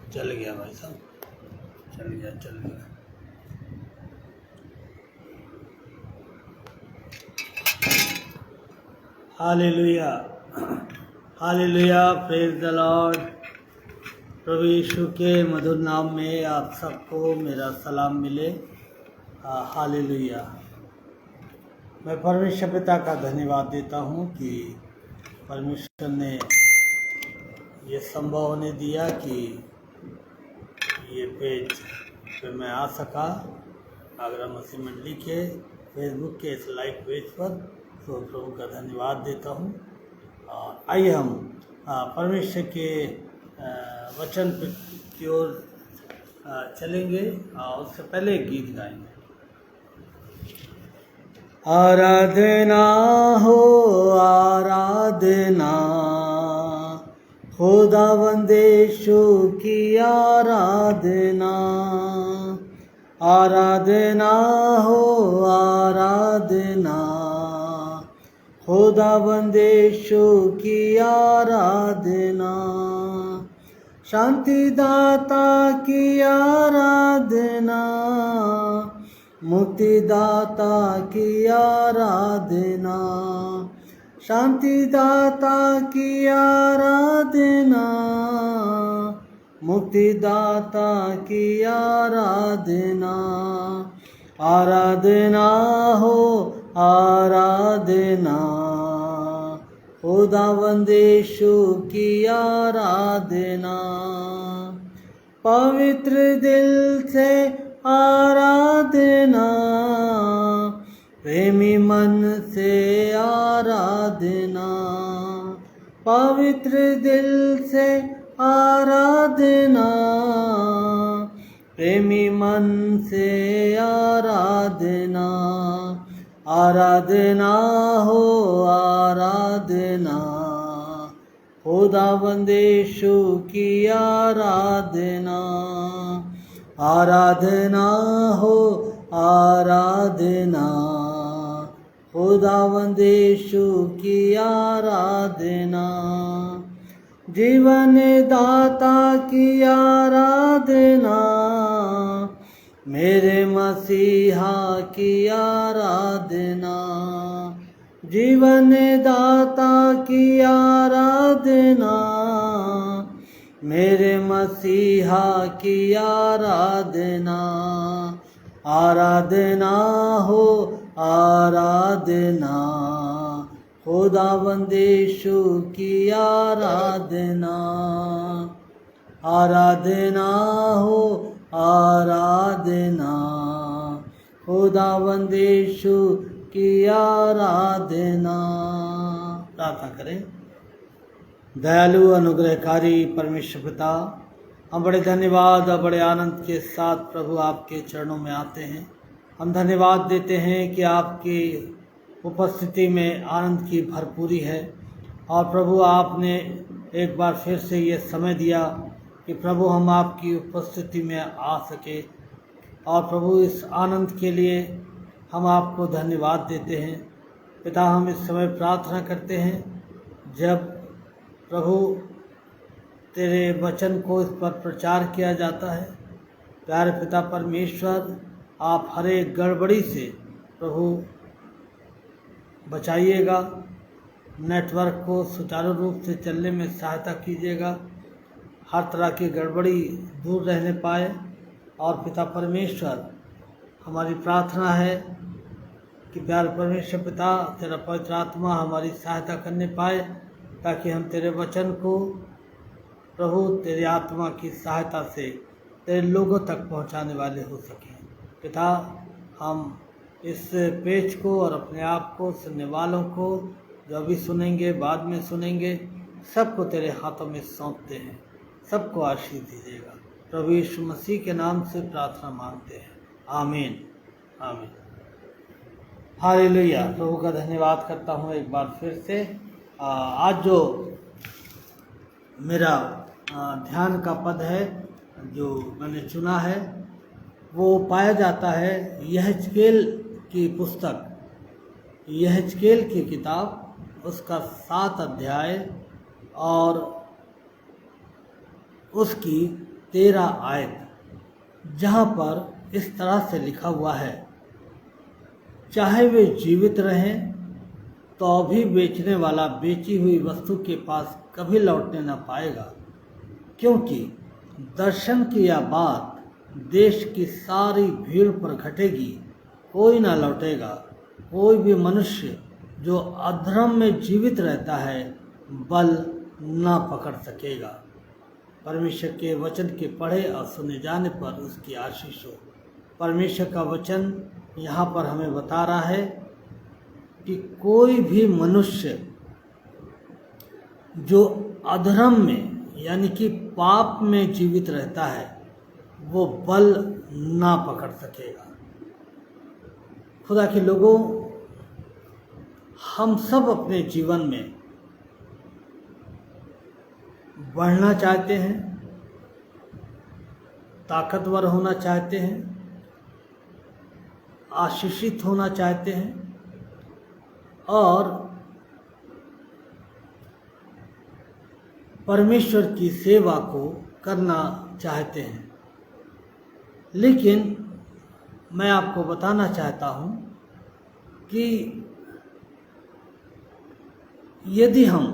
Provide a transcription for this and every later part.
चल गया भाई साहब, चल गया। Hallelujah, hallelujah, praise the lord. प्रभु यीशु के मधुर नाम में आप सबको मेरा सलाम मिले। हालेलुया। मैं परमेश्वर पिता का धन्यवाद देता हूँ कि परमेश्वर ने ये संभव होने दिया कि ये पेज पे मैं आ सका आगरा मसीह मंडली के फेसबुक के इस लाइव पेज पर। तो प्रभु का धन्यवाद देता हूँ। आइए हम परमेश्वर के वचन की ओर चलेंगे और उससे पहले एक गीत गाएंगे। आराधना हो आराधना, खुदावंद यीशु की आराधना। आराधना हो आराधना, खुदावंद यीशु की आराधना। शांति दाता की आराधना, मुक्ति दाता की आराधना। शांति दाता की आराधना, मुक्ति दाता की आराधना। आराधना हो आराधना, खुदावंद यीशु की आराधना। पवित्र दिल से आराधना, प्रेमी मन से आराधना। पवित्र दिल से आराधना, प्रेमी मन से आराधना। आराधना हो आराधना, खुदावंद यीशु की आराधना। आराधना हो आराधना, खुदावंद यीशु की आराधना। जीवन दाता की आराधना, मेरे मसीहा की आराधना। जीवन दाता की आराधना, मेरे मसीहा की आराधना। आराधना हो आराधना, खुदावंद यीशु की आराधना। आराधना हो आराधना, खुदावंद यीशु की आराधना। प्रार्थना करें। दयालु अनुग्रहकारी परमेश्वर पिता, हम बड़े धन्यवाद और बड़े आनंद के साथ प्रभु आपके चरणों में आते हैं। हम धन्यवाद देते हैं कि आपकी उपस्थिति में आनंद की भरपूरी है। और प्रभु आपने एक बार फिर से ये समय दिया कि प्रभु हम आपकी उपस्थिति में आ सके। और प्रभु इस आनंद के लिए हम आपको धन्यवाद देते हैं। पिता, हम इस समय प्रार्थना करते हैं, जब प्रभु तेरे वचन को इस पर प्रचार किया जाता है, प्यारे पिता परमेश्वर, आप हर एक गड़बड़ी से प्रभु बचाइएगा। नेटवर्क को सुचारू रूप से चलने में सहायता कीजिएगा, हर तरह की गड़बड़ी दूर रहने पाए। और पिता परमेश्वर, हमारी प्रार्थना है कि प्यारे परमेश्वर पिता, तेरा पवित्र आत्मा हमारी सहायता करने पाए, ताकि हम तेरे वचन को प्रभु तेरी आत्मा की सहायता से तेरे लोगों तक पहुंचाने वाले हो सकें। पिता, हम इस पेज को और अपने आप को, सुनने वालों को, जो अभी सुनेंगे बाद में सुनेंगे, सबको तेरे हाथों में सौंपते हैं। सबको आशीष दीजिएगा। प्रभु यीशु मसीह के नाम से प्रार्थना मांगते हैं, आमीन, आमीन। हालेलुया। प्रभु का धन्यवाद करता हूँ एक बार फिर से। आज जो मेरा ध्यान का पद है जो मैंने चुना है, वो पाया जाता है यहेजकेल की पुस्तक, यहेजकेल की किताब, उसका 7 अध्याय और उसकी 13 आयत, जहाँ पर इस तरह से लिखा हुआ है, चाहे वे जीवित रहें तो भी बेचने वाला बेची हुई वस्तु के पास कभी लौटने न पाएगा, क्योंकि दर्शन की यह बात देश की सारी भीड़ पर घटेगी, कोई न लौटेगा। कोई भी मनुष्य जो अधर्म में जीवित रहता है बल न पकड़ सकेगा। परमेश्वर के वचन के पढ़े और सुने जाने पर उसकी आशीष हो। परमेश्वर का वचन यहाँ पर हमें बता रहा है कि कोई भी मनुष्य जो अधर्म में यानी कि पाप में जीवित रहता है वो बल ना पकड़ सकेगा। खुदा के लोगों, हम सब अपने जीवन में बढ़ना चाहते हैं, ताकतवर होना चाहते हैं, आशीषित होना चाहते हैं और परमेश्वर की सेवा को करना चाहते हैं। लेकिन मैं आपको बताना चाहता हूँ कि यदि हम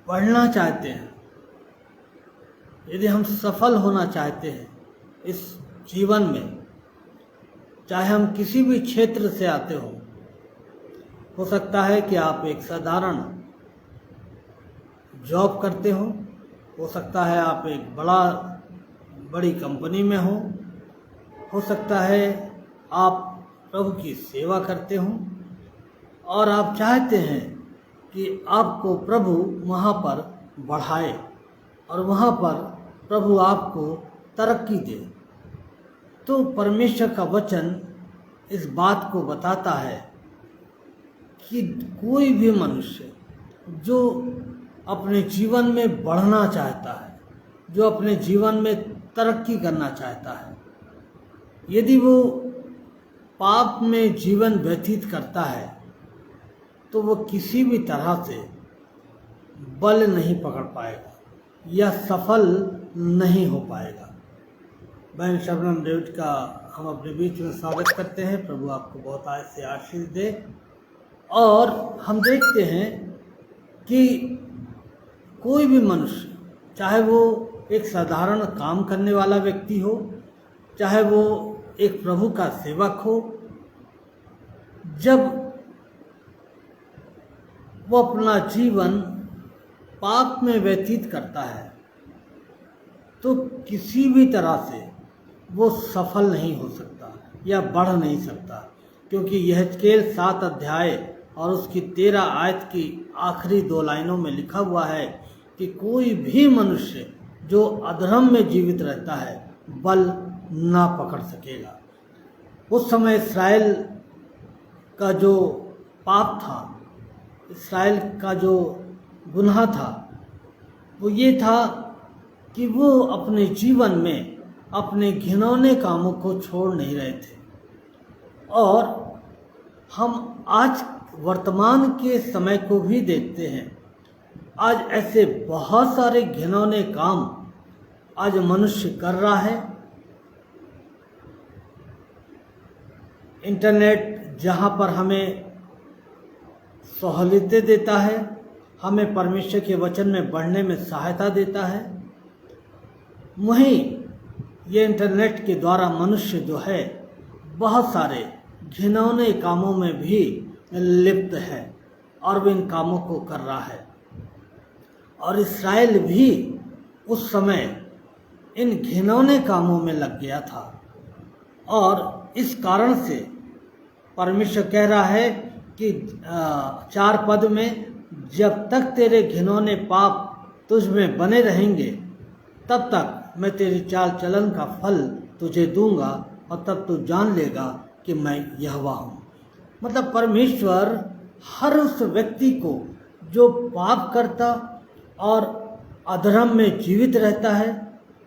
बढ़ना चाहते हैं, यदि हम सफल होना चाहते हैं इस जीवन में, चाहे हम किसी भी क्षेत्र से आते हो सकता है कि आप एक साधारण जॉब करते हो सकता है आप एक बड़ी कंपनी में हो सकता है आप प्रभु की सेवा करते हो और आप चाहते हैं कि आपको प्रभु वहाँ पर बढ़ाए और वहाँ पर प्रभु आपको तरक्की दे। तो परमेश्वर का वचन इस बात को बताता है कि कोई भी मनुष्य जो अपने जीवन में बढ़ना चाहता है, जो अपने जीवन में तरक्की करना चाहता है, यदि वो पाप में जीवन व्यतीत करता है तो वो किसी भी तरह से बल नहीं पकड़ पाएगा या सफल नहीं हो पाएगा। बहन शबनम डेविड का हम अपने बीच में स्वागत करते हैं। प्रभु आपको बहुत आय से आशीष दे। और हम देखते हैं कि कोई भी मनुष्य, चाहे वो एक साधारण काम करने वाला व्यक्ति हो, चाहे वो एक प्रभु का सेवक हो, जब वो अपना जीवन पाप में व्यतीत करता है तो किसी भी तरह से वो सफल नहीं हो सकता या बढ़ नहीं सकता, क्योंकि यहेजकेल 7 अध्याय और उसकी 13 आयत की आखिरी 2 लाइनों में लिखा हुआ है कि कोई भी मनुष्य जो अधर्म में जीवित रहता है बल ना पकड़ सकेगा। उस समय इस्राएल का जो पाप था, इस्राएल का जो गुनाह था, वो ये था कि वो अपने जीवन में अपने घिनौने कामों को छोड़ नहीं रहे थे। और हम आज वर्तमान के समय को भी देखते हैं। आज ऐसे बहुत सारे घिनौने काम आज मनुष्य कर रहा है। इंटरनेट जहाँ पर हमें सहूलियतें देता है, हमें परमेश्वर के वचन में बढ़ने में सहायता देता है, वहीं ये इंटरनेट के द्वारा मनुष्य जो है बहुत सारे घिनौने कामों में भी लिप्त है और वो इन कामों को कर रहा है। और इस्राएल भी उस समय इन घिनौने कामों में लग गया था और इस कारण से परमेश्वर कह रहा है कि 4 पद में, जब तक तेरे घिनौने पाप तुझ में बने रहेंगे तब तक मैं तेरी चाल चलन का फल तुझे दूंगा और तब तू जान लेगा कि मैं यहोवा हूँ। मतलब परमेश्वर हर उस व्यक्ति को जो पाप करता और अधर्म में जीवित रहता है,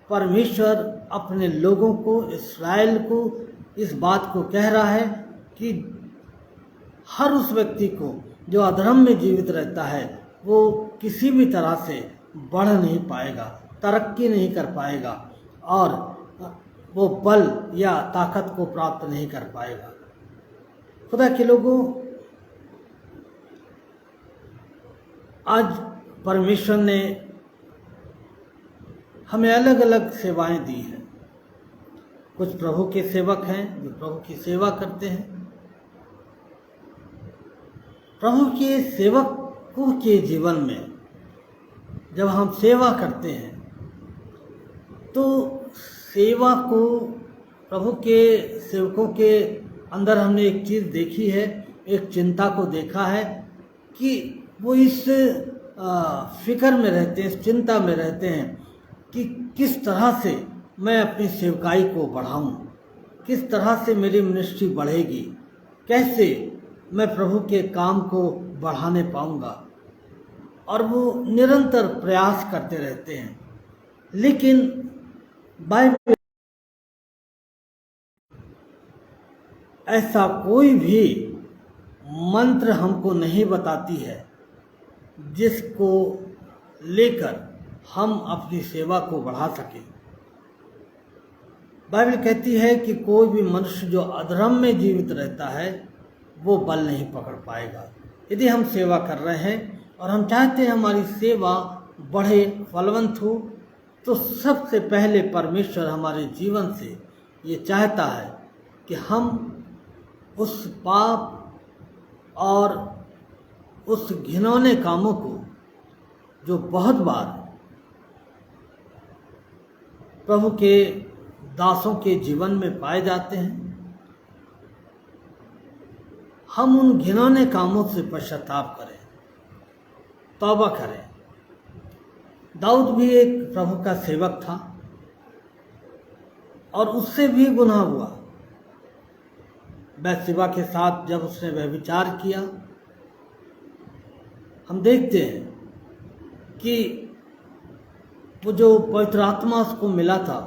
परमेश्वर अपने लोगों को, इस्राएल को इस बात को कह रहा है कि हर उस व्यक्ति को जो अधर्म में जीवित रहता है वो किसी भी तरह से बढ़ नहीं पाएगा, तरक्की नहीं कर पाएगा और वो बल या ताकत को प्राप्त नहीं कर पाएगा। खुदा के लोगों, आज परमेश्वर ने हमें अलग अलग सेवाएं दी हैं। कुछ प्रभु के सेवक हैं जो प्रभु की सेवा करते हैं। प्रभु के सेवकों के जीवन में जब हम सेवा करते हैं तो सेवा को, प्रभु के सेवकों के अंदर हमने एक चीज़ देखी है, एक चिंता को देखा है कि वो इस फिक्र में रहते हैं, इस चिंता में रहते हैं कि किस तरह से मैं अपनी सेवकाई को बढ़ाऊं, किस तरह से मेरी मिनिस्ट्री बढ़ेगी, कैसे मैं प्रभु के काम को बढ़ाने पाऊंगा, और वो निरंतर प्रयास करते रहते हैं। लेकिन बाइबल ऐसा कोई भी मंत्र हमको नहीं बताती है जिसको लेकर हम अपनी सेवा को बढ़ा सकें। बाइबल कहती है कि कोई भी मनुष्य जो अधर्म में जीवित रहता है वो बल नहीं पकड़ पाएगा। यदि हम सेवा कर रहे हैं और हम चाहते हैं हमारी सेवा बढ़े, फलवंत हो, तो सबसे पहले परमेश्वर हमारे जीवन से ये चाहता है कि हम उस पाप और उस घिनौने कामों को जो बहुत बार प्रभु के दासों के जीवन में पाए जाते हैं, हम उन घिनौने कामों से पश्चाताप करें, तौबा करें। दाऊद भी एक प्रभु का सेवक था और उससे भी गुनाह हुआ। बैतशेबा के साथ जब उसने व्यभिचार किया, हम देखते हैं कि वो जो पवित्र आत्मा उसको मिला था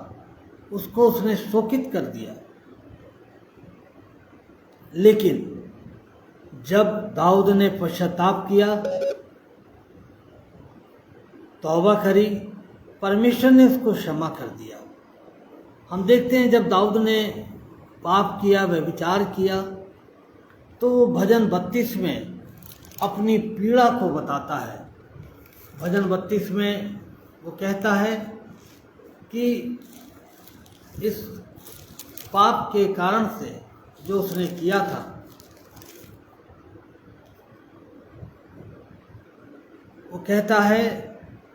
उसको उसने शोकित कर दिया। लेकिन जब दाऊद ने पश्चाताप किया, तौबा करी, परमेश्वर ने उसको क्षमा कर दिया। हम देखते हैं जब दाऊद ने पाप किया, व्यभिचार किया, तो वो भजन 32 में अपनी पीड़ा को बताता है। भजन 32 में वो कहता है कि इस पाप के कारण से जो उसने किया था, वो कहता है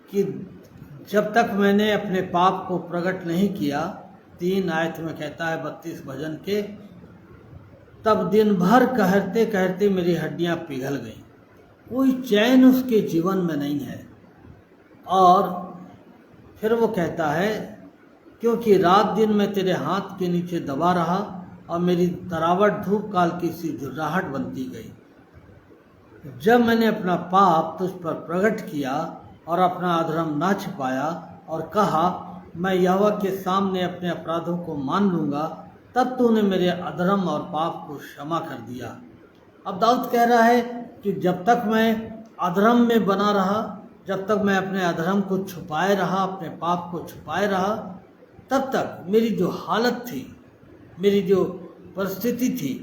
कि जब तक मैंने अपने पाप को प्रकट नहीं किया, 3 आयत में कहता है 32 भजन के, तब दिन भर कहते कहते मेरी हड्डियां पिघल गईं। कोई चैन उसके जीवन में नहीं है। और फिर वो कहता है, क्योंकि रात दिन मैं तेरे हाथ के नीचे दबा रहा और मेरी तरावट धूप काल की सी झुर्राहट बनती गई। जब मैंने अपना पाप तुझ पर प्रकट किया और अपना अधर्म ना छिपाया और कहा मैं यहोवा के सामने अपने अपराधों को मान लूँगा, तब तूने मेरे अधर्म और पाप को क्षमा कर दिया। अब दाऊद कह रहा है कि जब तक मैं अधर्म में बना रहा, जब तक मैं अपने अधर्म को छुपाए रहा, अपने पाप को छुपाए रहा, तब तक मेरी जो हालत थी, मेरी जो परिस्थिति थी,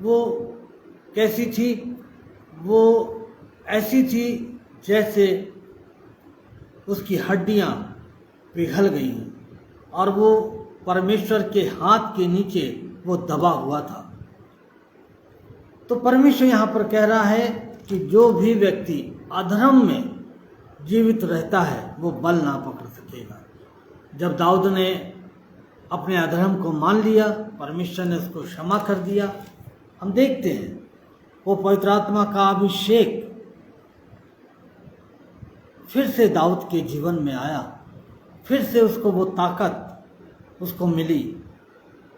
वो कैसी थी? वो ऐसी थी जैसे उसकी हड्डियां पिघल गई और वो परमेश्वर के हाथ के नीचे वो दबा हुआ था। तो परमेश्वर यहाँ पर कह रहा है कि जो भी व्यक्ति अधर्म में जीवित रहता है वो बल ना पकड़ सकेगा। जब दाऊद ने अपने अधर्म को मान लिया, परमेश्वर ने उसको क्षमा कर दिया। हम देखते हैं वो पवित्र आत्मा का अभिषेक फिर से दाऊद के जीवन में आया, फिर से उसको वो ताकत उसको मिली।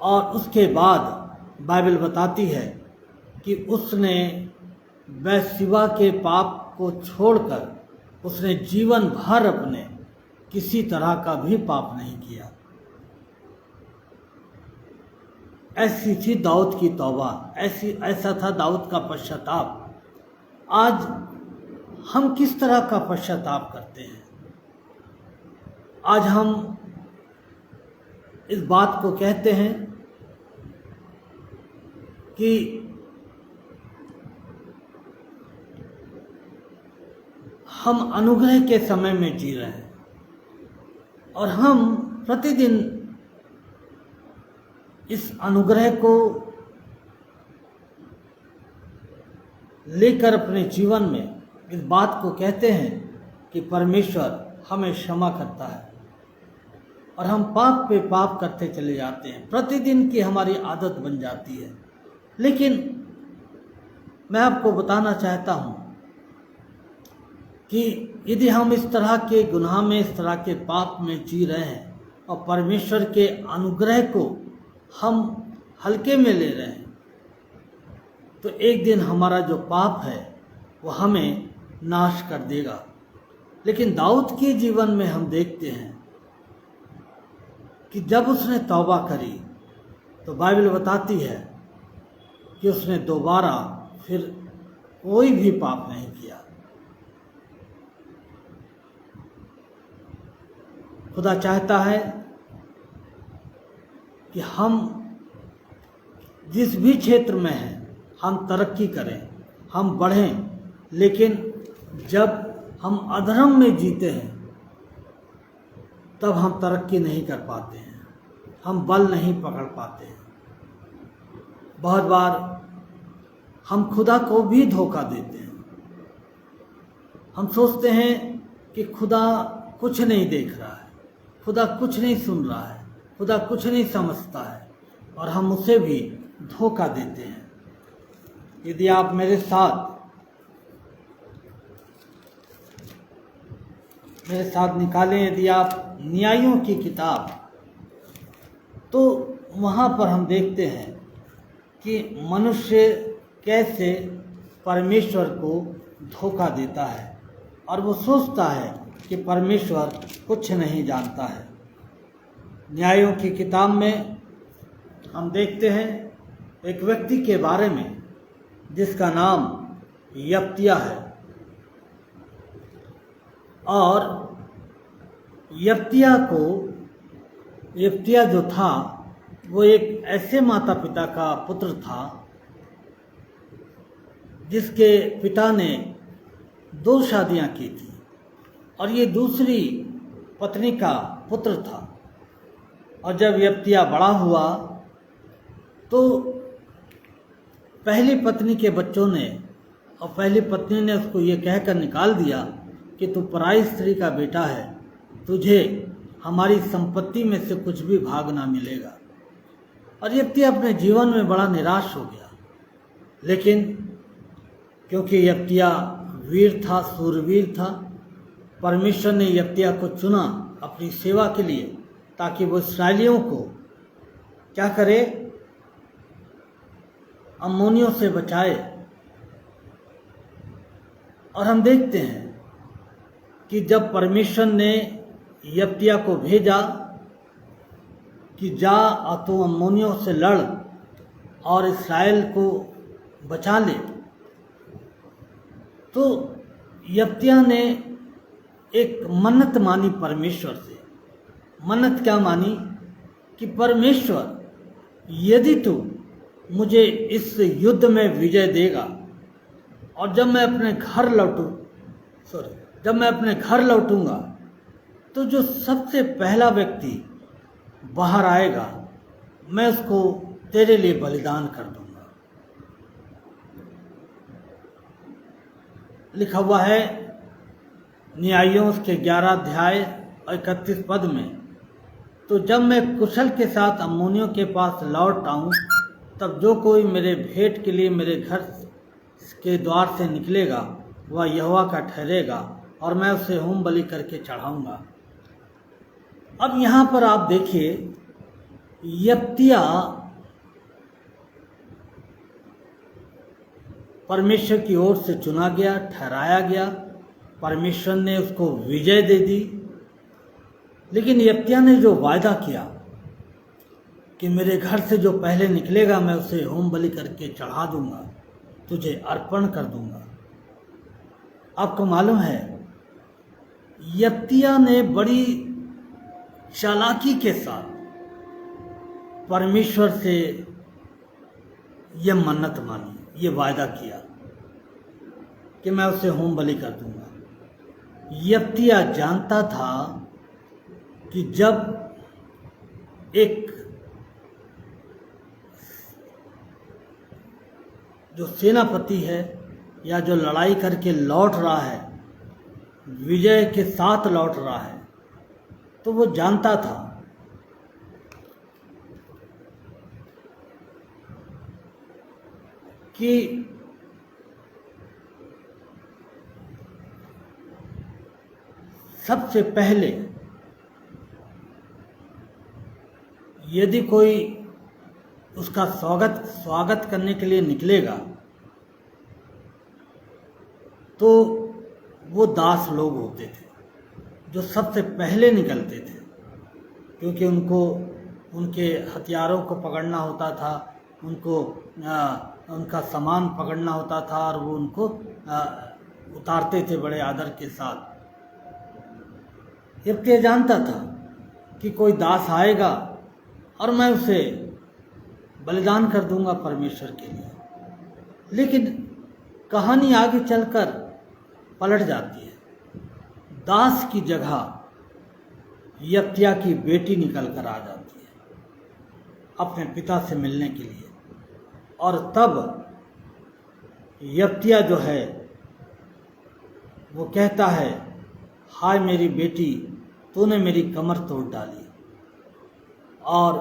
और उसके बाद बाइबल बताती है कि उसने बैतशेबा के पाप को छोड़कर उसने जीवन भर अपने किसी तरह का भी पाप नहीं किया। ऐसी थी दाऊद की तौबा, ऐसा था दाऊद का पश्चाताप। आज हम किस तरह का पश्चाताप करते हैं? आज हम इस बात को कहते हैं कि हम अनुग्रह के समय में जी रहे हैं और हम प्रतिदिन इस अनुग्रह को लेकर अपने जीवन में इस बात को कहते हैं कि परमेश्वर हमें क्षमा करता है और हम पाप पे पाप करते चले जाते हैं। प्रतिदिन की हमारी आदत बन जाती है। लेकिन मैं आपको बताना चाहता हूँ कि यदि हम इस तरह के गुनाह में, इस तरह के पाप में जी रहे हैं और परमेश्वर के अनुग्रह को हम हल्के में ले रहे हैं, तो एक दिन हमारा जो पाप है वो हमें नाश कर देगा। लेकिन दाऊद के जीवन में हम देखते हैं कि जब उसने तौबा करी तो बाइबल बताती है कि उसने दोबारा फिर कोई भी पाप नहीं किया। खुदा चाहता है कि हम जिस भी क्षेत्र में हैं हम तरक्की करें, हम बढ़ें, लेकिन जब हम अधर्म में जीते हैं तब हम तरक्की नहीं कर पाते हैं, हम बल नहीं पकड़ पाते हैं। बहुत बार हम खुदा को भी धोखा देते हैं। हम सोचते हैं कि खुदा कुछ नहीं देख रहा है, खुदा कुछ नहीं सुन रहा है, खुदा कुछ नहीं समझता है, और हम उसे भी धोखा देते हैं। यदि आप मेरे साथ निकालें, यदि आप न्यायों की किताब, तो वहाँ पर हम देखते हैं कि मनुष्य कैसे परमेश्वर को धोखा देता है और वो सोचता है कि परमेश्वर कुछ नहीं जानता है। न्यायों की किताब में हम देखते हैं एक व्यक्ति के बारे में जिसका नाम यफ्तिया है, और यफ्तिया जो था वो एक ऐसे माता पिता का पुत्र था जिसके पिता ने 2 शादियां की थी और ये दूसरी पत्नी का पुत्र था। और जब यफ्तिया बड़ा हुआ तो पहली पत्नी के बच्चों ने और पहली पत्नी ने उसको ये कहकर निकाल दिया कि तू पराई स्त्री का बेटा है, तुझे हमारी संपत्ति में से कुछ भी भाग ना मिलेगा। और यफ्तिया अपने जीवन में बड़ा निराश हो गया। लेकिन क्योंकि यफ्तिया वीर था, सूरवीर था, परमेश्वर ने यफ्तिया को चुना अपनी सेवा के लिए ताकि वो इस्राएलियों को क्या करे, अम्मोनियों से बचाए। और हम देखते हैं कि जब परमेश्वर ने यफ्तिया को भेजा कि जा और तू अम्मोनियों से लड़ और इस्राएल को बचा ले, तो यफ्तिया ने एक मन्नत मानी परमेश्वर से। मन्नत क्या मानी कि परमेश्वर यदि तू मुझे इस युद्ध में विजय देगा और जब मैं अपने घर लौटूंगा तो जो सबसे पहला व्यक्ति बाहर आएगा मैं उसको तेरे लिए बलिदान कर दूंगा। लिखा हुआ है न्यायों उसके 11 अध्याय और 31 पद में, तो जब मैं कुशल के साथ अम्मोनियों के पास लौट आऊं तब जो कोई मेरे भेंट के लिए मेरे घर के द्वार से निकलेगा वह यहोवा का ठहरेगा और मैं उसे होम बलि करके चढ़ाऊंगा। अब यहाँ पर आप देखिए, यफ्तिया परमेश्वर की ओर से चुना गया, ठहराया गया, परमेश्वर ने उसको विजय दे दी। लेकिन यफ्तिया ने जो वायदा किया कि मेरे घर से जो पहले निकलेगा मैं उसे होम बलि करके चढ़ा दूंगा, तुझे अर्पण कर दूंगा। आपको मालूम है यफ्तिया ने बड़ी चालाकी के साथ परमेश्वर से यह मन्नत मानी, ये वायदा किया कि मैं उसे होम बलि कर दूंगा। यफ्तिया जानता था कि जब एक जो सेनापति है या जो लड़ाई करके लौट रहा है, विजय के साथ लौट रहा है, तो वो जानता था कि सबसे पहले यदि कोई उसका स्वागत करने के लिए निकलेगा तो वो दास लोग होते थे जो सबसे पहले निकलते थे, क्योंकि उनको उनके हथियारों को पकड़ना होता था, उनको उनका सामान पकड़ना होता था और वो उनको उतारते थे बड़े आदर के साथ। यफ्तिया जानता था कि कोई दास आएगा और मैं उसे बलिदान कर दूंगा परमेश्वर के लिए, लेकिन कहानी आगे चलकर पलट जाती है। दास की जगह यफ्तिया की बेटी निकल कर आ जाती है अपने पिता से मिलने के लिए, और तब यफ्तिया जो है वो कहता है, हाय मेरी बेटी, तूने मेरी कमर तोड़ डाली। और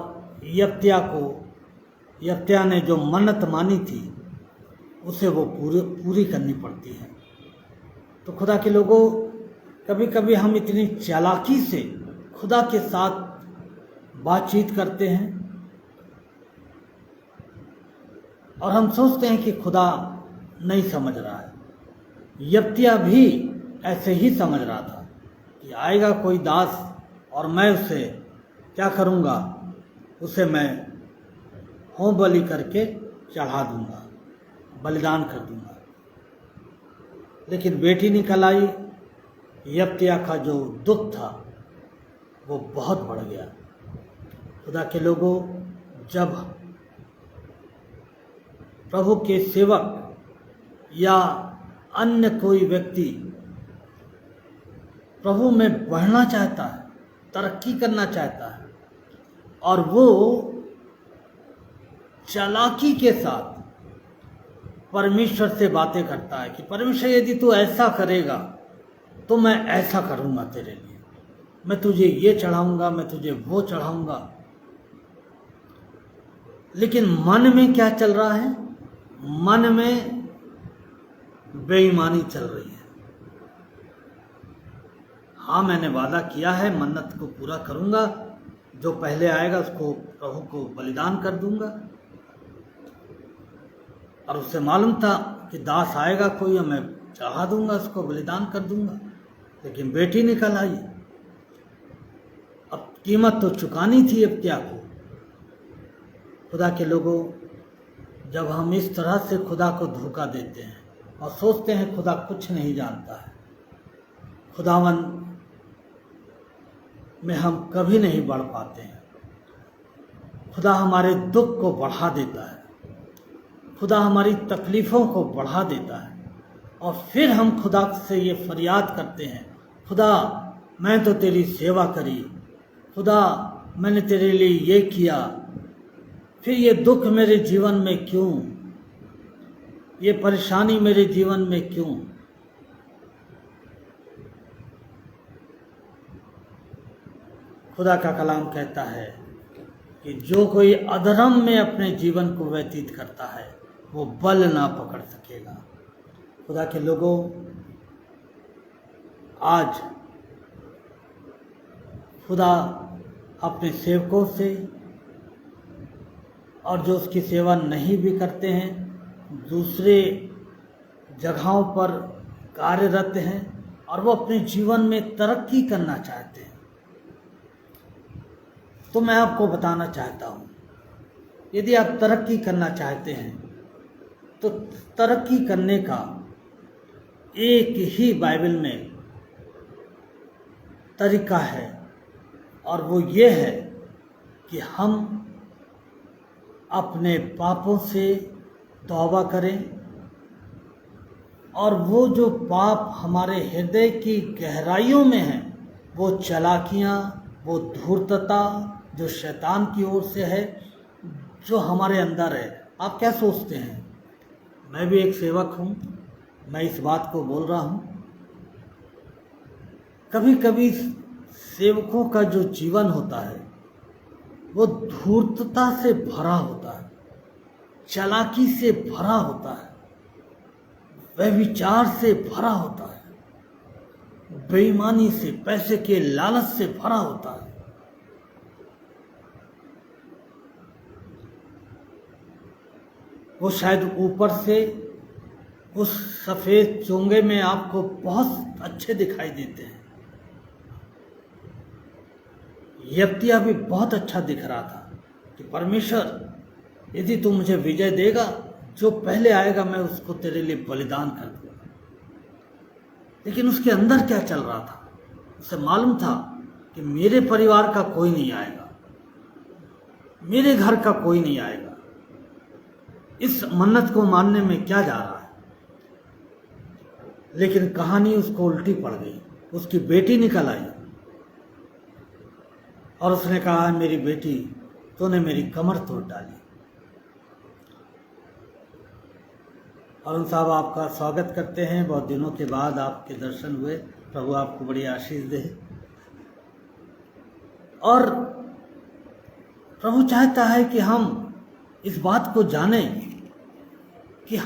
यफ्तिया ने जो मन्नत मानी थी उसे वो पूरी करनी पड़ती है। तो खुदा के लोगों, कभी कभी हम इतनी चालाकी से खुदा के साथ बातचीत करते हैं और हम सोचते हैं कि खुदा नहीं समझ रहा है। यफ्तिया भी ऐसे ही समझ रहा था कि आएगा कोई दास और मैं उसे क्या करूँगा, उसे मैं होम बलि करके चढ़ा दूँगा, बलिदान कर दूँगा। लेकिन बेटी निकल आई। यफ्तिया का जो दुख था वो बहुत बढ़ गया। खुदा के लोगों, जब प्रभु के सेवक या अन्य कोई व्यक्ति प्रभु में बढ़ना चाहता है, तरक्की करना चाहता है, और वो चालाकी के साथ परमेश्वर से बातें करता है कि परमेश्वर यदि तू ऐसा करेगा तो मैं ऐसा करूँगा तेरे लिए, मैं तुझे ये चढ़ाऊँगा, मैं तुझे वो चढ़ाऊँगा, लेकिन मन में क्या चल रहा है? मन में बेईमानी चल रही है। हाँ, मैंने वादा किया है, मन्नत को पूरा करूँगा, जो पहले आएगा उसको प्रभु को बलिदान कर दूँगा। और उससे मालूम था कि दास आएगा कोई, मैं चढ़ा दूँगा, उसको बलिदान कर दूँगा। लेकिन बेटी निकल आई। अब कीमत तो चुकानी थी यफ्तिया को। खुदा के लोगों, जब हम इस तरह से खुदा को धोखा देते हैं और सोचते हैं खुदा कुछ नहीं जानता है, खुदावन में हम कभी नहीं बढ़ पाते हैं। खुदा हमारे दुख को बढ़ा देता है, खुदा हमारी तकलीफ़ों को बढ़ा देता है, और फिर हम खुदा से ये फरियाद करते हैं, खुदा मैं तो तेरी सेवा करी, खुदा मैंने तेरे लिए ये किया, फिर ये दुख मेरे जीवन में क्यों, ये परेशानी मेरे जीवन में क्यों? खुदा का कलाम कहता है कि जो कोई अधर्म में अपने जीवन को व्यतीत करता है वो बल ना पकड़ सकेगा। खुदा के लोगों, आज खुदा अपने सेवकों से और जो उसकी सेवा नहीं भी करते हैं, दूसरे जगहों पर कार्यरत हैं और वो अपने जीवन में तरक्की करना चाहते हैं, तो मैं आपको बताना चाहता हूँ, यदि आप तरक्की करना चाहते हैं तो तरक्की करने का एक ही बाइबल में तरीका है, और वो ये है कि हम अपने पापों से तौबा करें और वो जो पाप हमारे हृदय की गहराइयों में हैं, वो चालाकियाँ, वो धूर्तता जो शैतान की ओर से है, जो हमारे अंदर है। आप क्या सोचते हैं? मैं भी एक सेवक हूँ, मैं इस बात को बोल रहा हूँ। कभी कभी सेवकों का जो जीवन होता है वो धूर्तता से भरा होता है, चालाकी से भरा होता है, व्यभिचार से भरा होता है, बेईमानी से, पैसे के लालच से भरा होता है। वो शायद ऊपर से उस सफेद चोंगे में आपको बहुत अच्छे दिखाई देते हैं। यफ्तिया भी बहुत अच्छा दिख रहा था कि परमेश्वर यदि तू मुझे विजय देगा, जो पहले आएगा मैं उसको तेरे लिए बलिदान कर दूंगा। लेकिन उसके अंदर क्या चल रहा था? उसे मालूम था कि मेरे परिवार का कोई नहीं आएगा, मेरे घर का कोई नहीं आएगा, इस मन्नत को मानने में क्या जा रहा है। लेकिन कहानी उसको उल्टी पड़ गई। उसकी बेटी निकल आई और उसने कहा, मेरी बेटी, तूने मेरी कमर तोड़ डाली। अरुण साहब, आपका स्वागत करते हैं। बहुत दिनों के बाद आपके दर्शन हुए। प्रभु आपको बड़ी आशीष दे। और प्रभु चाहता है कि हम इस बात को जानें कि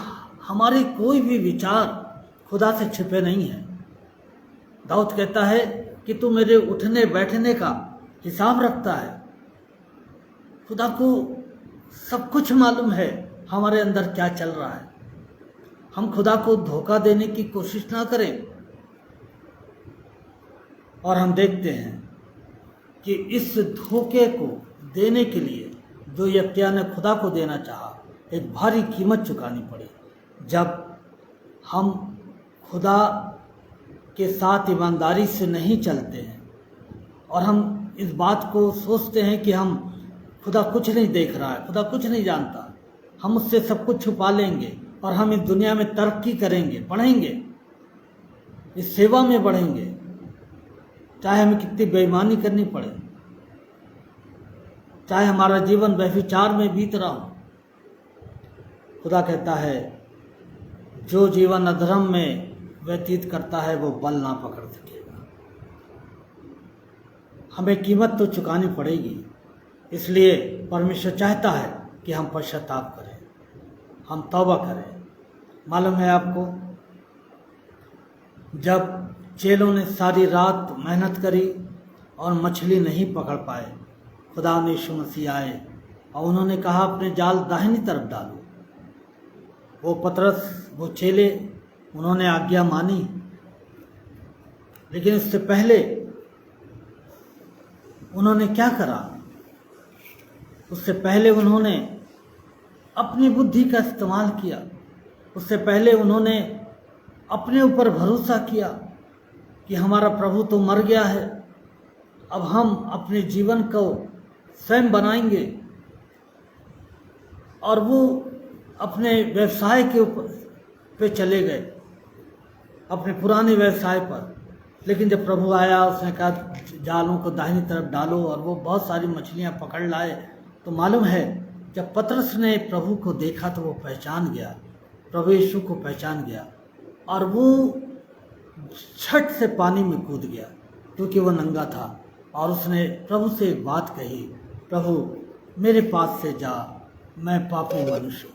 हमारे कोई भी विचार खुदा से छिपे नहीं हैं। दाऊद कहता है कि तू मेरे उठने बैठने का हिसाब रखता है। खुदा को सब कुछ मालूम है हमारे अंदर क्या चल रहा है। हम खुदा को धोखा देने की कोशिश ना करें। और हम देखते हैं कि इस धोखे को देने के लिए जो यफ्तिया ने खुदा को देना चाहा, एक भारी कीमत चुकानी पड़ी। जब हम खुदा के साथ ईमानदारी से नहीं चलते हैं और हम इस बात को सोचते हैं कि हम खुदा कुछ नहीं देख रहा है, खुदा कुछ नहीं जानता, हम उससे सब कुछ छुपा लेंगे और हम इस दुनिया में तरक्की करेंगे, बढ़ेंगे, इस सेवा में बढ़ेंगे, चाहे हमें कितनी बेईमानी करनी पड़े, चाहे हमारा जीवन व्यभिचार में बीत रहा हो। खुदा कहता है, जो जीवन अधर्म में व्यतीत करता है वो बल ना पकड़ सकेगा। हमें कीमत तो चुकानी पड़ेगी। इसलिए परमेश्वर चाहता है कि हम पश्चाताप करें, हम तौबा करें। मालूम है आपको, जब चेलों ने सारी रात मेहनत करी और मछली नहीं पकड़ पाए, खुदा ने यीशु मसीह आए और उन्होंने कहा, अपने जाल दाहिनी तरफ डालो। वो पतरस, वो चेले, उन्होंने आज्ञा मानी। लेकिन इससे पहले उन्होंने क्या करा? उससे पहले उन्होंने अपनी बुद्धि का इस्तेमाल किया। उससे पहले उन्होंने अपने ऊपर भरोसा किया कि हमारा प्रभु तो मर गया है, अब हम अपने जीवन को स्वयं बनाएंगे। और वो अपने व्यवसाय के ऊपर पे चले गए, अपने पुराने व्यवसाय पर। लेकिन जब प्रभु आया, उसने कहा जालों को दाहिनी तरफ डालो, और वो बहुत सारी मछलियां पकड़ लाए। तो मालूम है, जब पतरस ने प्रभु को देखा तो वो पहचान गया, प्रभु यीशु को पहचान गया, और वो झट से पानी में कूद गया क्योंकि वो नंगा था। और उसने प्रभु से एक बात कही, प्रभु मेरे पास से जा, मैं पापी मनुष्य हूँ।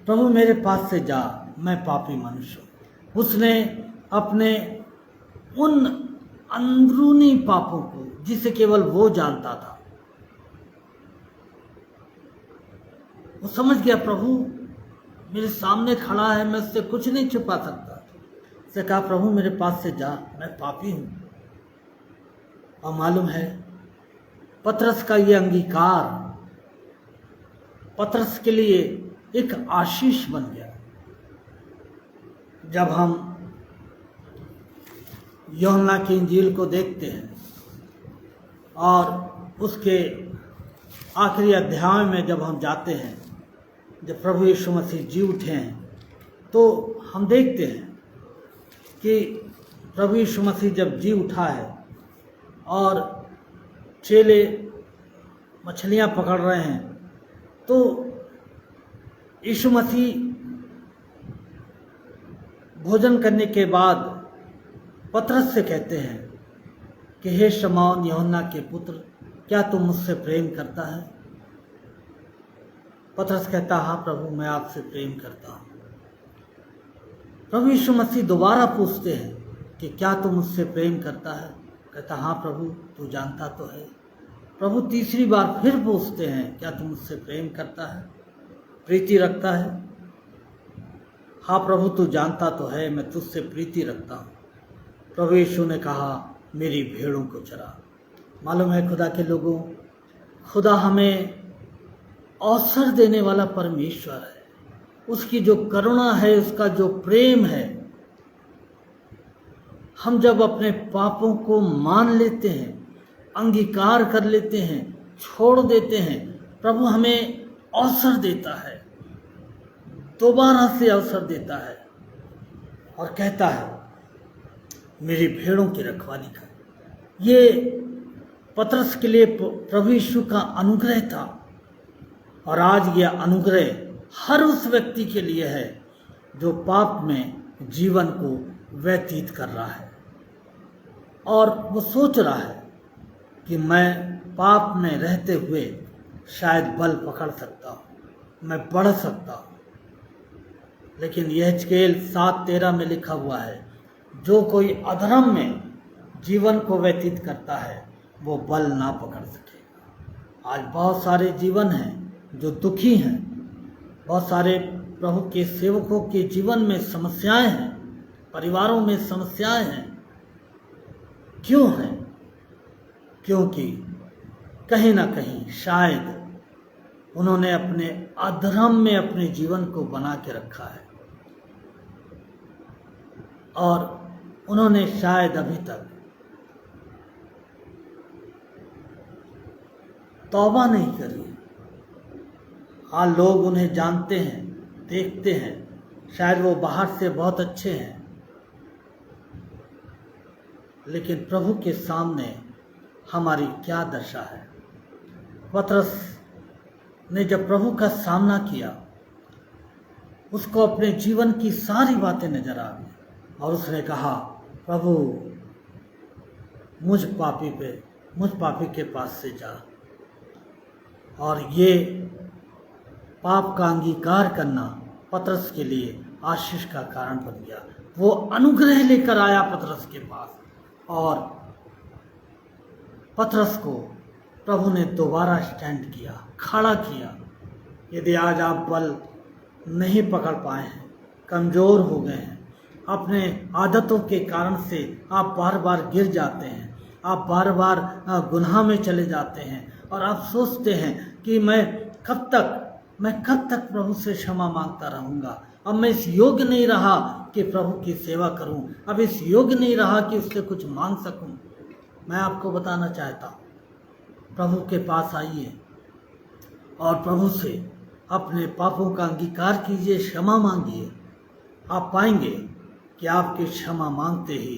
प्रभु मेरे पास से जा, मैं पापी मनुष्य हूँ। उसने अपने उन अंदरूनी पापों को, जिसे केवल वो जानता था, वो समझ गया, प्रभु मेरे सामने खड़ा है, मैं उससे कुछ नहीं छुपा सकता। उसने कहा, प्रभु मेरे पास से जा, मैं पापी हूँ। और मालूम है, पतरस का ये अंगीकार पतरस के लिए एक आशीष बन गया। जब हम यूहन्ना की इंजील को देखते हैं और उसके आखिरी अध्याय में जब हम जाते हैं, जब प्रभु यीशु मसीह जी उठे हैं, तो हम देखते हैं कि प्रभु यीशु मसीह जब जी उठा है और चेले मछलियां पकड़ रहे हैं, तो यीशु मसीह भोजन करने के बाद पतरस से कहते हैं कि हे शमौन यूहन्ना के पुत्र, क्या तू मुझसे प्रेम करता है? पतरस कहता, हाँ प्रभु, मैं आपसे प्रेम करता हूँ। प्रभु यीशु मसीह दोबारा पूछते हैं कि क्या तू मुझसे प्रेम करता है? कहता, हाँ प्रभु, तू जानता तो है। प्रभु तीसरी बार फिर पूछते हैं, क्या तू मुझसे प्रेम करता है, प्रीति रखता है? हाँ प्रभु, तू जानता तो है, मैं तुझसे प्रीति रखता हूँ। प्रभु यीशु ने कहा, मेरी भेड़ों को चरा। मालूम है खुदा के लोगों, खुदा हमें अवसर देने वाला परमेश्वर है। उसकी जो करुणा है, उसका जो प्रेम है, हम जब अपने पापों को मान लेते हैं, अंगीकार कर लेते हैं, छोड़ देते हैं, प्रभु हमें अवसर देता है, दोबारा से अवसर देता है और कहता है, मेरी भेड़ों की रखवाली कर। ये पतरस के लिए प्रभु यीशु का अनुग्रह था, और आज यह अनुग्रह हर उस व्यक्ति के लिए है जो पाप में जीवन को व्यतीत कर रहा है और वो सोच रहा है कि मैं पाप में रहते हुए शायद बल पकड़ सकता हूँ, मैं बढ़ सकता हूँ। लेकिन यहेजकेल 7:13 में लिखा हुआ है, जो कोई अधर्म में जीवन को व्यतीत करता है वो बल ना पकड़ सकेगा। आज बहुत सारे जीवन हैं जो दुखी हैं, बहुत सारे प्रभु के सेवकों के जीवन में समस्याएं हैं, परिवारों में समस्याएं हैं। क्यों हैं? क्योंकि कहीं ना कहीं शायद उन्होंने अपने अधर्म में अपने जीवन को बना के रखा है और उन्होंने शायद अभी तक तौबा नहीं करी। हाँ, लोग उन्हें जानते हैं, देखते हैं, शायद वो बाहर से बहुत अच्छे हैं, लेकिन प्रभु के सामने हमारी क्या दशा है? पतरस ने जब प्रभु का सामना किया, उसको अपने जीवन की सारी बातें नजर आ गई और उसने कहा, प्रभु मुझ पापी के पास से जा। और ये पाप का अंगीकार करना पतरस के लिए आशीष का कारण बन गया। वो अनुग्रह लेकर आया पतरस के पास और पतरस को प्रभु ने दोबारा स्टैंड किया, खड़ा किया। यदि आज आप बल नहीं पकड़ पाए हैं, कमज़ोर हो गए हैं, अपने आदतों के कारण से आप बार बार गिर जाते हैं, आप बार बार गुनाह में चले जाते हैं और आप सोचते हैं कि मैं कब तक प्रभु से क्षमा मांगता रहूँगा। अब मैं इस योग्य नहीं रहा कि प्रभु की सेवा करूं, अब इस योग्य नहीं रहा कि उससे कुछ मांग सकूं। मैं आपको बताना चाहता हूं, प्रभु के पास आइए और प्रभु से अपने पापों का अंगीकार कीजिए, क्षमा मांगिए। आप पाएंगे कि आपकी क्षमा मांगते ही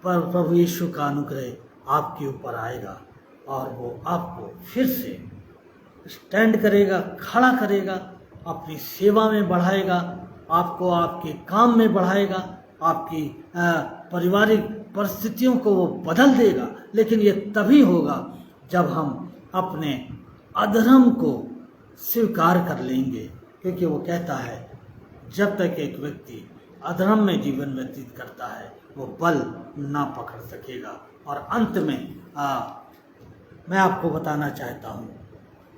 पर प्रभु यीशु का अनुग्रह आपके ऊपर आएगा और वो आपको फिर से स्टैंड करेगा, खड़ा करेगा, अपनी सेवा में बढ़ाएगा, आपको आपके काम में बढ़ाएगा, आपकी पारिवारिक परिस्थितियों को वो बदल देगा। लेकिन ये तभी होगा जब हम अपने अधर्म को स्वीकार कर लेंगे, क्योंकि वो कहता है जब तक एक व्यक्ति अधर्म में जीवन व्यतीत करता है वो बल ना पकड़ सकेगा। और अंत में मैं आपको बताना चाहता हूँ,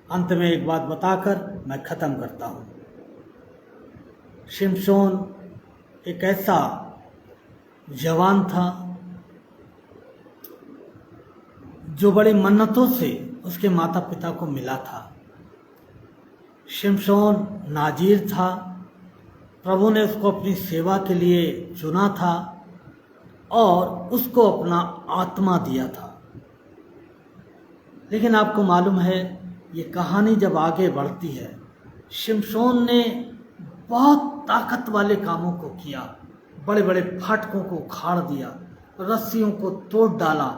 अंत में एक बात बताकर मैं ख़त्म करता हूँ। शिमशोन एक ऐसा जवान था जो बड़ी मन्नतों से उसके माता पिता को मिला था। शिमशोन नाजीर था, प्रभु ने उसको अपनी सेवा के लिए चुना था और उसको अपना आत्मा दिया था। लेकिन आपको मालूम है, ये कहानी जब आगे बढ़ती है, शिमशोन ने बहुत ताकत वाले कामों को किया, बड़े बड़े फाटकों को उखाड़ दिया, रस्सियों को तोड़ डाला,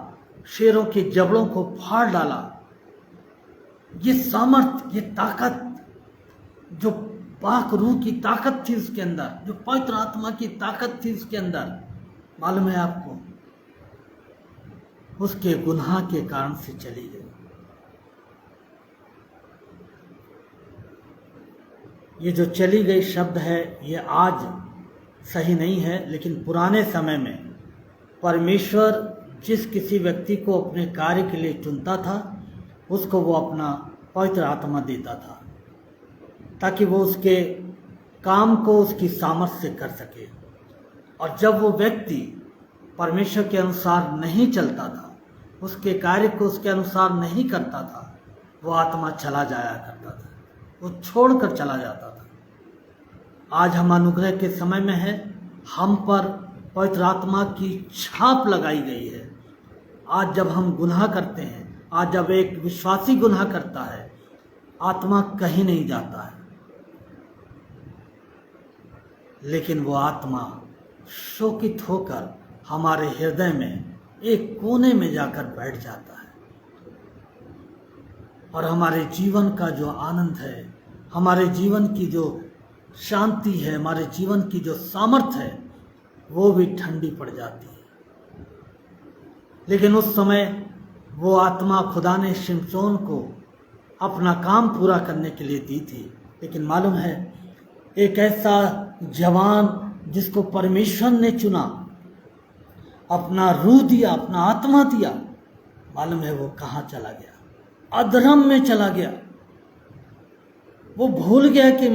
शेरों के जबड़ों को फाड़ डाला। ये सामर्थ, ये ताकत, जो पाक रूह की ताकत थी उसके अंदर, जो पवित्र आत्मा की ताकत थी उसके अंदर, मालूम है आपको, उसके गुनाह के कारण से चली गई। ये जो चली गई शब्द है, ये आज सही नहीं है, लेकिन पुराने समय में परमेश्वर जिस किसी व्यक्ति को अपने कार्य के लिए चुनता था, उसको वो अपना पवित्र आत्मा देता था, ताकि वो उसके काम को उसकी सामर्थ्य से कर सके। और जब वो व्यक्ति परमेश्वर के अनुसार नहीं चलता था, उसके कार्य को उसके अनुसार नहीं करता था, वो आत्मा चला जाया करता था, वो छोड़कर चला जाता था। आज हम अनुग्रह के समय में है, हम पर पवित्र आत्मा की छाप लगाई गई है। आज जब हम गुनाह करते हैं, आज जब एक विश्वासी गुनाह करता है, आत्मा कहीं नहीं जाता है, लेकिन वो आत्मा शोकित होकर हमारे हृदय में एक कोने में जाकर बैठ जाता है, और हमारे जीवन का जो आनंद है, हमारे जीवन की जो शांति है, हमारे जीवन की जो सामर्थ्य है, वो भी ठंडी पड़ जाती है। लेकिन उस समय वो आत्मा खुदा ने शिमशोन को अपना काम पूरा करने के लिए दी थी। लेकिन मालूम है, एक ऐसा जवान जिसको परमेश्वर ने चुना, अपना रूह दिया, अपना आत्मा दिया, मालूम है वो कहाँ चला गया? अधर्म में चला गया। वो भूल गया कि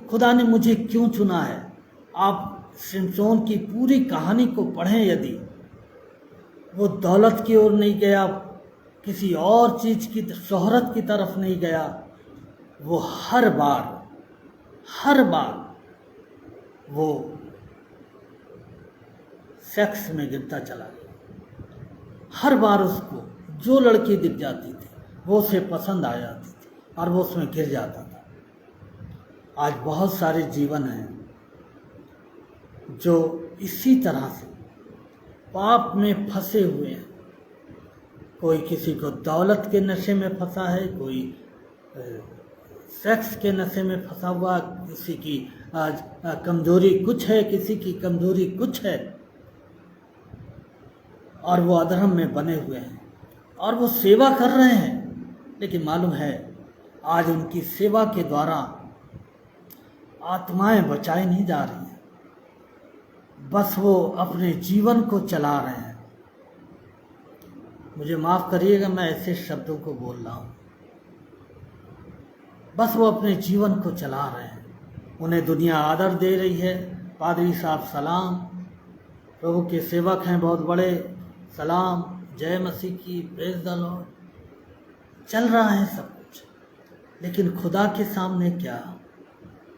खुदा ने मुझे क्यों चुना है। आप शिमशोन की पूरी कहानी को पढ़ें, यदि वो दौलत की ओर नहीं गया, किसी और चीज की शोहरत की तरफ नहीं गया, वो हर बार वो सेक्स में गिरता चला गया। हर बार उसको जो लड़की दिख जाती थी, वो उसे पसंद आ जाती थी और वो उसमें गिर जाता था। आज बहुत सारे जीवन हैं जो इसी तरह से पाप में फंसे हुए हैं। कोई किसी को दौलत के नशे में फंसा है, कोई सेक्स के नशे में फंसा हुआ, किसी की कमजोरी कुछ है, किसी की कमजोरी कुछ है, और वो अधर्म में बने हुए हैं और वो सेवा कर रहे हैं। लेकिन मालूम है, आज उनकी सेवा के द्वारा आत्माएं बचाई नहीं जा रही हैं, बस वो अपने जीवन को चला रहे हैं। मुझे माफ़ करिएगा, मैं ऐसे शब्दों को बोल रहा हूँ। बस वो अपने जीवन को चला रहे हैं। उन्हें दुनिया आदर दे रही है, पादरी साहब सलाम, प्रभु के सेवक हैं बहुत बड़े, सलाम, जय मसीह की, प्रेज द लॉर्ड, चल रहा है सब कुछ। लेकिन खुदा के सामने क्या?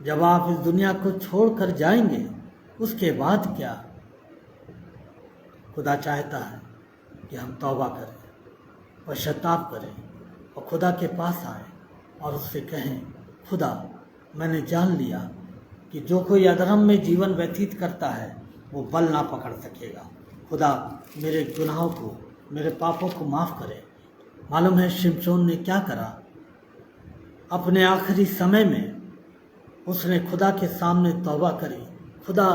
जब आप इस दुनिया को छोड़कर जाएंगे, उसके बाद क्या? खुदा चाहता है कि हम तौबा करें, पश्चाताप करें और खुदा के पास आएं और उससे कहें, खुदा मैंने जान लिया कि जो कोई अधर्म में जीवन व्यतीत करता है वो बल ना पकड़ सकेगा। खुदा मेरे गुनाहों को, मेरे पापों को माफ़ करे। मालूम है शिमशोन ने क्या करा? अपने आखिरी समय में उसने खुदा के सामने तौबा करी। खुदा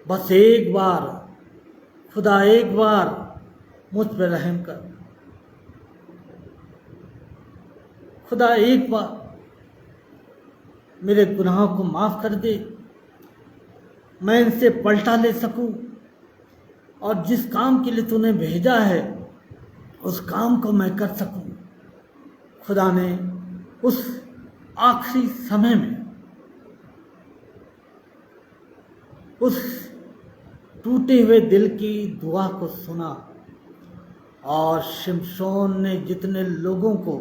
बस एक बार, खुदा एक बार मुझ पर रहम कर, खुदा एक बार मेरे गुनाहों को माफ़ कर दे, मैं इनसे पलटा ले सकूं और जिस काम के लिए तूने भेजा है उस काम को मैं कर सकूं। खुदा ने उस आखिरी समय में उस टूटे हुए दिल की दुआ को सुना और शिमशोन ने जितने लोगों को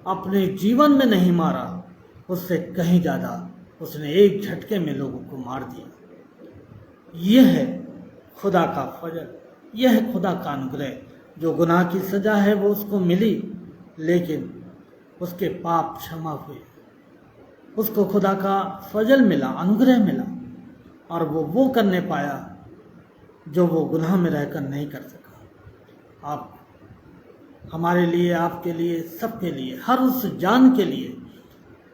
अपने जीवन में नहीं मारा, उससे कहीं ज़्यादा उसने एक झटके में लोगों को मार दिया। यह है खुदा का फजल, यह है खुदा का अनुग्रह। जो गुनाह की सज़ा है वो उसको मिली, लेकिन उसके पाप क्षमा हुए, उसको खुदा का फजल मिला, अनुग्रह मिला, और वो करने पाया जो वो गुनाह में रहकर नहीं कर सका। आप हमारे लिए, आपके लिए, सबके लिए, हर उस जान के लिए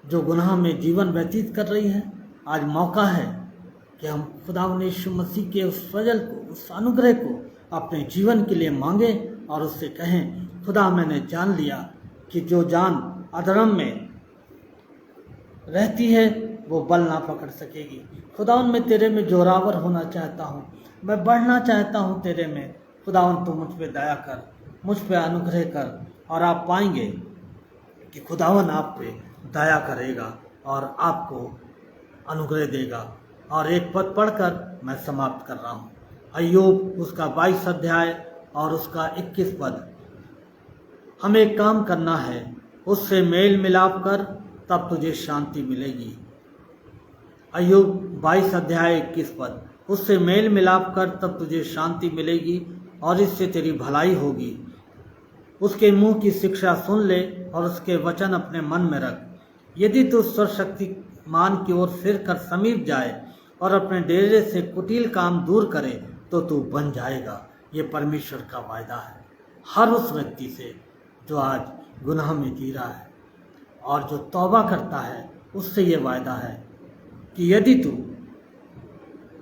जो गुनाह में जीवन व्यतीत कर रही है, आज मौका है कि हम खुदा यीशु मसीह के उस फजल को, उस अनुग्रह को अपने जीवन के लिए मांगें और उससे कहें, खुदा मैंने जान लिया कि जो जान अधर्म में रहती है वो बल ना पकड़ सकेगी। खुदावन मैं तेरे में जोरावर होना चाहता हूँ, मैं बढ़ना चाहता हूँ तेरे में। खुदावन तू मुझ पे दया कर, मुझ पे अनुग्रह कर, और आप पाएंगे कि खुदावन आप पे दया करेगा और आपको अनुग्रह देगा। और एक पद पढ़कर मैं समाप्त कर रहा हूँ, अय्यूब उसका 22 अध्याय और उसका 21 पद। हमें एक काम करना है, उससे मेल मिलाप कर, तब तुझे शांति मिलेगी। अय्यूब 22 अध्याय 21 पद। उससे मेल मिलाप कर, तब तुझे शांति मिलेगी और इससे तेरी भलाई होगी। उसके मुंह की शिक्षा सुन ले और उसके वचन अपने मन में रख। यदि तू सर्वशक्तिमान की ओर फिर कर समीप जाए और अपने डेरे से कुटिल काम दूर करे तो तू बन जाएगा। ये परमेश्वर का वायदा है हर उस व्यक्ति से जो आज गुनाह में जी रहा है, और जो तौबा करता है उससे ये वायदा है कि यदि तू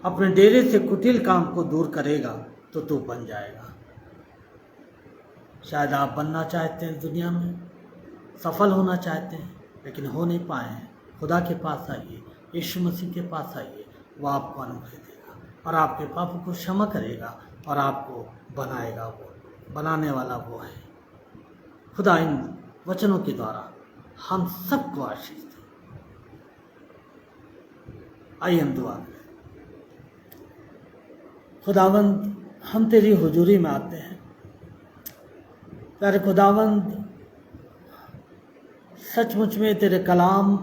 अपने डेरे से कुटिल काम को दूर करेगा तो तू बन जाएगा। शायद आप बनना चाहते हैं, दुनिया में सफल होना चाहते हैं, लेकिन हो नहीं पाए हैं। खुदा के पास आइए, यीशु मसीह के पास आइए, वो आपको अनुग्रह देगा और आपके पापों को क्षमा करेगा और आपको बनाएगा। वो बनाने वाला वो है। खुदा इन वचनों के द्वारा हम सबको आशीष दे। आइए हम दुआ करें। खुदावंद, हम तेरी हुजूरी में आते हैं। प्यारे खुदावंद, सचमुच में तेरे कलाम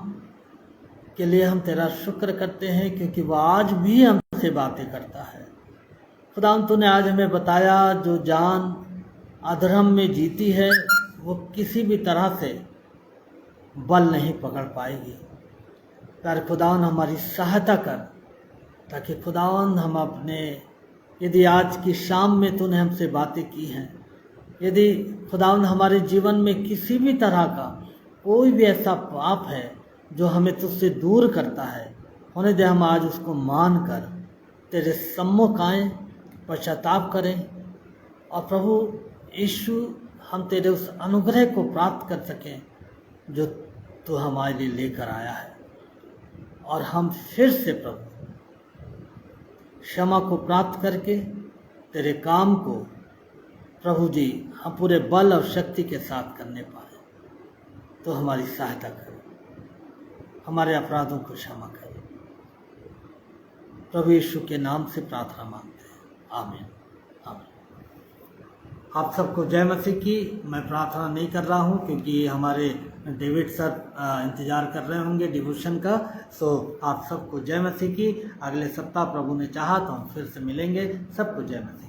के लिए हम तेरा शुक्र करते हैं, क्योंकि वह आज भी हमसे बातें करता है। खुदावंद, तूने आज हमें बताया जो जान अधर्म में जीती है वो किसी भी तरह से बल नहीं पकड़ पाएगी। प्यारे खुदावंद, हमारी सहायता कर, ताकि खुदावंद हम अपने, यदि आज की शाम में तूने हमसे बातें की हैं, यदि खुदावंद हमारे जीवन में किसी भी तरह का कोई भी ऐसा पाप है जो हमें तुझसे दूर करता है, होने दे हम आज उसको मान कर तेरे सम्मुख आएँ, पश्चाताप करें, और प्रभु यीशु हम तेरे उस अनुग्रह को प्राप्त कर सकें जो तू हमारे लिए लेकर आया है। और हम फिर से प्रभु क्षमा को प्राप्त करके तेरे काम को प्रभु जी हम पूरे बल और शक्ति के साथ करने पाए। तो हमारी सहायता करें, हमारे अपराधों को क्षमा करें। प्रभु यीशु के नाम से प्रार्थना मांगते हैं, आमीन आमीन। आप सबको जय मसीह की। मैं प्रार्थना नहीं कर रहा हूं क्योंकि हमारे डेविड सर इंतज़ार कर रहे होंगे डिवोशन का। सो आप सबको जय मसीह की। अगले सप्ताह प्रभु ने चाहा तो हम फिर से मिलेंगे। सबको जय मसीह।